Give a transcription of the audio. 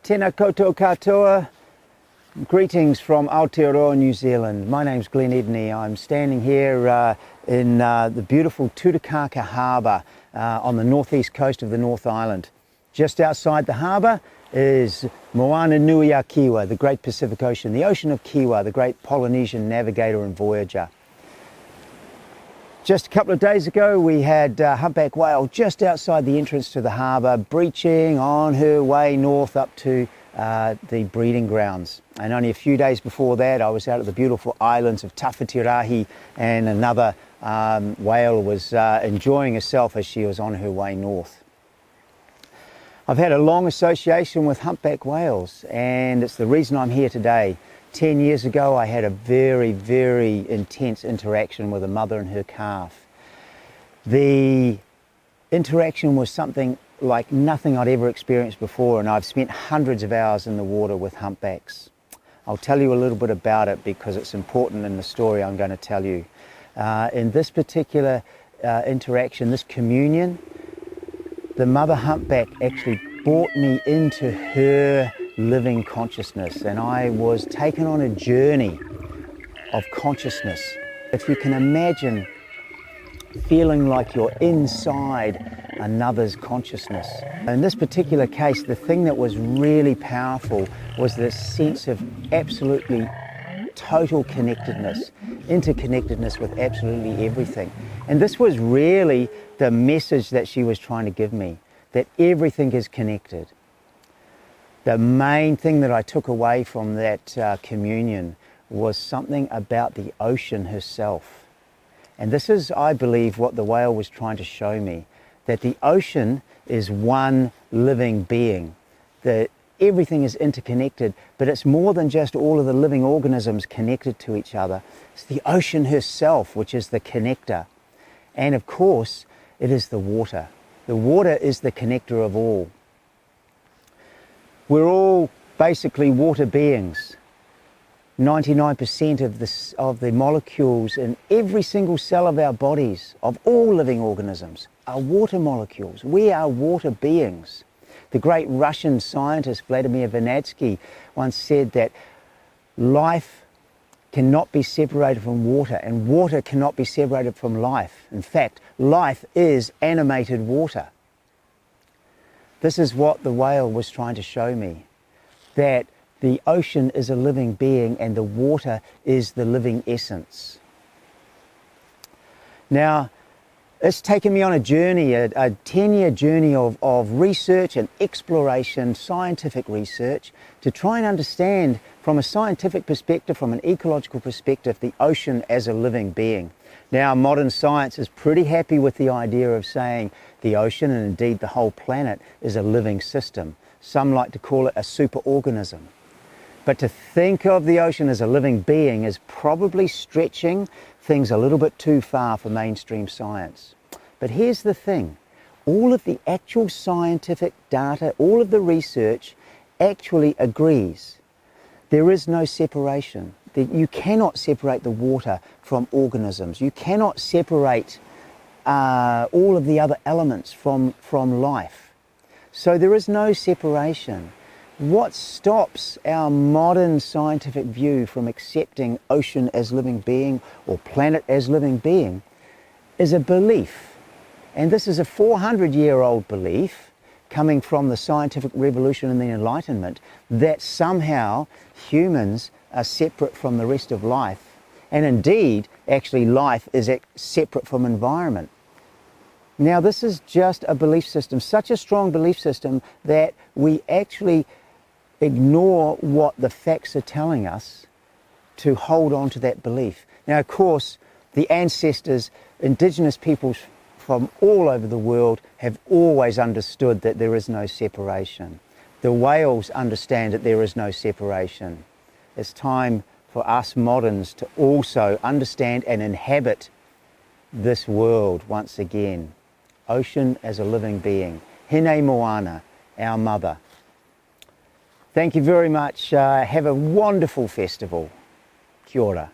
Tēnā koutou katoa. Greetings from Aotearoa, New Zealand. My name's Glenn Edney. I'm standing here in the beautiful Tutukaka Harbour on the northeast coast of the North Island. Just outside the harbour is Moana Nui a Kiwa, the great Pacific Ocean, the Ocean of Kiwa, the great Polynesian navigator and voyager. Just a couple of days ago we had humpback whale just outside the entrance to the harbour, breaching on her way north up to the breeding grounds. And only a few days before that I was out at the beautiful islands of Tawhitirahi, and another whale was enjoying herself as she was on her way north. I've had a long association with humpback whales, and it's the reason I'm here today. 10 years ago I had a very, very intense interaction with a mother and her calf. The interaction was something like nothing I'd ever experienced before, and I've spent hundreds of hours in the water with humpbacks. I'll tell you a little bit about it because it's important in the story I'm going to tell you. In this particular interaction, this communion, the mother humpback actually brought me into her living consciousness, and I was taken on a journey of consciousness. If you can imagine feeling like you're inside another's consciousness. In this particular case, the thing that was really powerful was this sense of absolutely total connectedness, interconnectedness with absolutely everything. And this was really the message that she was trying to give me, that everything is connected. The main thing that I took away from that communion was something about the ocean herself. And this is, I believe, what the whale was trying to show me, that the ocean is one living being, that everything is interconnected, but it's more than just all of the living organisms connected to each other. It's the ocean herself, which is the connector. And of course, it is the water. The water is the connector of all. We're all basically water beings. 99% of the molecules in every single cell of our bodies, of all living organisms, are water molecules. We are water beings. The great Russian scientist Vladimir Vernadsky once said that life cannot be separated from water, and water cannot be separated from life. In fact, life is animated water. This is what the whale was trying to show me, that the ocean is a living being and the water is the living essence. Now, it's taken me on a journey, a 10-year journey of research and exploration, scientific research, to try and understand from a scientific perspective, from an ecological perspective, the ocean as a living being. Now, modern science is pretty happy with the idea of saying the ocean, and indeed the whole planet, is a living system. Some like to call it a superorganism. But to think of the ocean as a living being is probably stretching things a little bit too far for mainstream science. But here's the thing. All of the actual scientific data, all of the research actually agrees. There is no separation. You cannot separate the water from organisms. You cannot separate all of the other elements from life. So there is no separation. What stops our modern scientific view from accepting ocean as living being or planet as living being is a belief. And this is a 400-year-old belief coming from the scientific revolution and the Enlightenment, that somehow humans are separate from the rest of life. And indeed, actually life is separate from environment. Now, this is just a belief system, such a strong belief system that we actually ignore what the facts are telling us to hold on to that belief. Now, of course, the ancestors, indigenous peoples from all over the world, have always understood that there is no separation. The whales understand that there is no separation. It's time for us moderns to also understand and inhabit this world once again. Ocean as a living being. Hine Moana, our mother. Thank you very much. Have a wonderful festival. Kia ora.